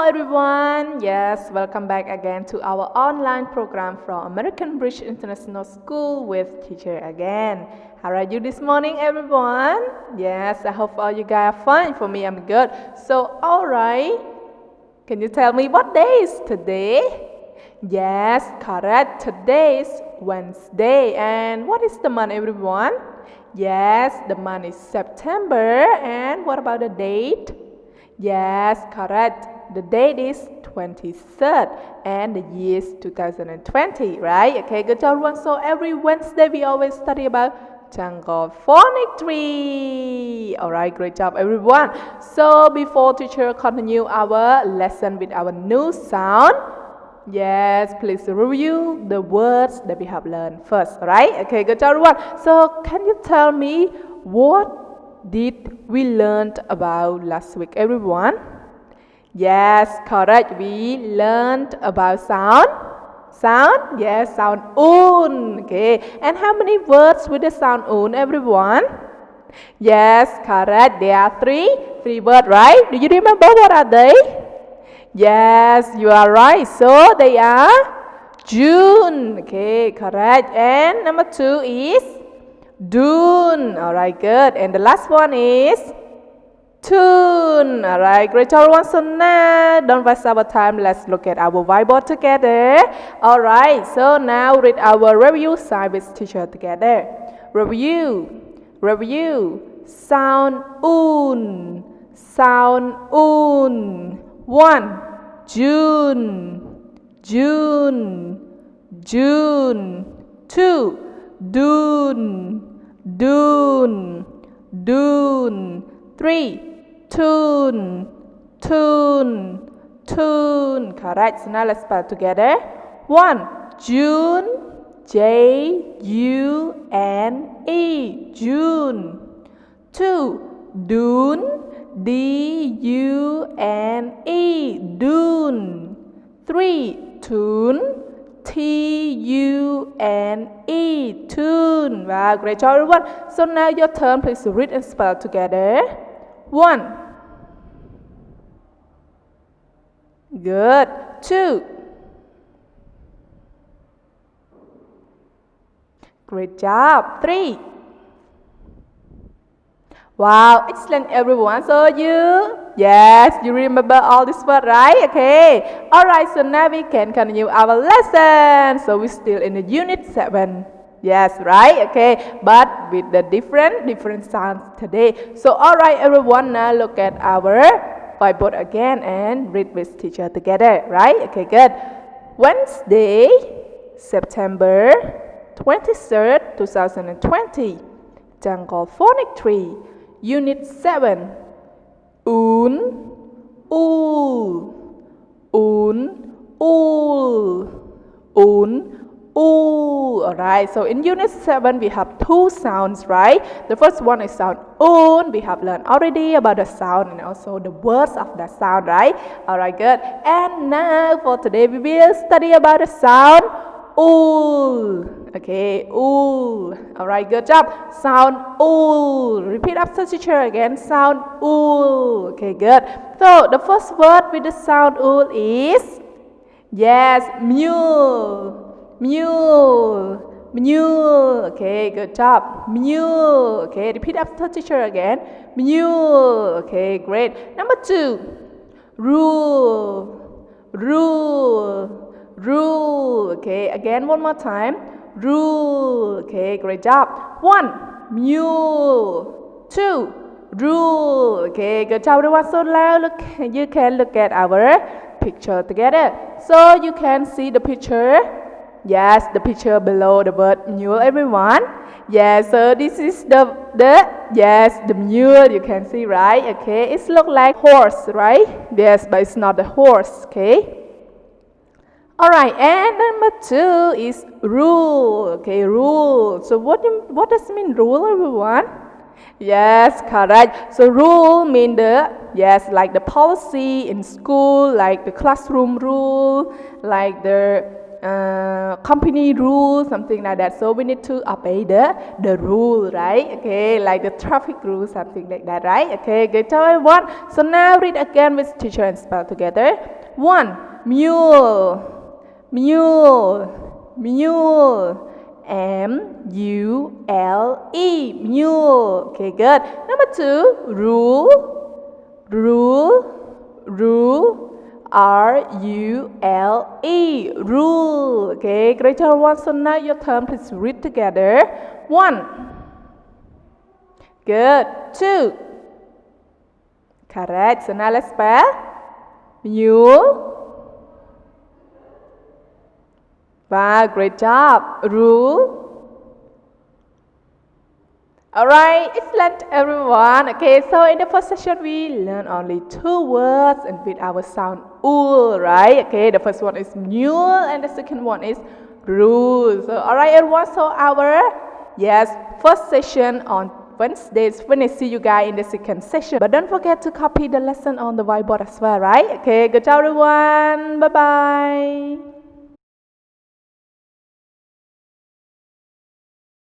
everyone. Yes, welcome back again to our online program from American Bridge International School with teacher again. How are you this morning, everyone? Yes, I hope all you guys are fine. For me, I'm good. So, alright. Can you tell me what day is today? Yes, correct. Today is Wednesday. And what is the month, everyone? Yes, the month is September. And what about the date? Yes, correct. The date is 23rd and the year is 2020, right? Okay, good job, everyone. So every Wednesday we always study about jungle phonics. Alright, great job, everyone. So before teacher continue our lesson with our new sound, yes, please review the words that we have learned first, alright? Okay, good job, everyone. So can you tell me what did we learn about last week, everyone? Yes, correct. We learned about sound. Sound? Yes, sound un. Okay. And how many words with the sound un, everyone? Yes, correct. There are three words, right? Do you remember what are they? Yes, you are right. So they are June. Okay, correct. And number 2 is Dune. Alright, good. And the last one is Tune. Alright, great job, everyone. So now, don't waste our time. Let's look at our whiteboard together. Alright, so now read our review sign with teacher together. Review. Sound un. Sound un. 1. June. 2. Dune. 3. Tune. Correct. So now let's spell together. 1. June. J-U-N-E. June. 2. Dune. D-U-N-E. Dune. 3. Tune. T-U-N-E. Tune. Wow, great job, everyone. So now your turn. Please read and spell together. 1. Good. 2. Great job. 3. Wow, excellent, everyone. So you remember all this word, right? Okay. Alright, so now we can continue our lesson. So we're still in the Unit 7. Yes, right? Okay. But with the different sounds today. So alright, everyone, now look at our whiteboard again and read with teacher together, right? Okay, good. Wednesday, September 23rd, 2020. Jungle Phonic 3. Unit 7. Un, ul. Alright, so in Unit 7 we have 2 sounds, right? The first one is sound un. We have learned already about the sound and also the words of the sound, right? Alright, good. And now for today we will study about the sound ul. Okay, ul. Alright, good job. Sound ul. Repeat after teacher again. Sound ul. Okay, good. So the first word with the sound ul is, yes, mule. Okay, good job. Mule. Okay, repeat after teacher again. Mule. Okay, great. Number 2, rule. Okay, again one more time. Rule. Okay, great job. 1, mule. 2, rule. Okay, good job, everyone. So now you can look at our picture together. So you can see the picture. Yes, the picture below the word mule, everyone. Yes, so this is the mule, you can see, right? Okay, it looks like horse, right? Yes, but it's not the horse. Okay. Alright, and number 2 is rule. Okay, rule. So what does it mean, rule, everyone? Yes, correct. So rule mean like the policy in school, like the classroom rule, like the company rule, something like that. So we need to obey the rule, right? Okay, like the traffic rule, something like that, right? Okay, good job, everyone. So now read again with teacher and spell together. 1. Mule, mule, mule. M-U-L-E, mule. Okay, good. Number 2, rule, rule, rule. R-U-L-E, rule. Okay, great job, everyone. So now your turn. Please read together. 1. Good. 2. Correct. So now let's spell mule. Wow, great job. Rule. Alright, excellent everyone. Okay, so in the first session we learned only 2 words and with our sound ul, right? Okay, the first one is mule and the second one is rule. So alright everyone, so our first session on Wednesday is finished. See you guys in the second session. But don't forget to copy the lesson on the whiteboard as well, right? Okay, good job everyone. Bye bye.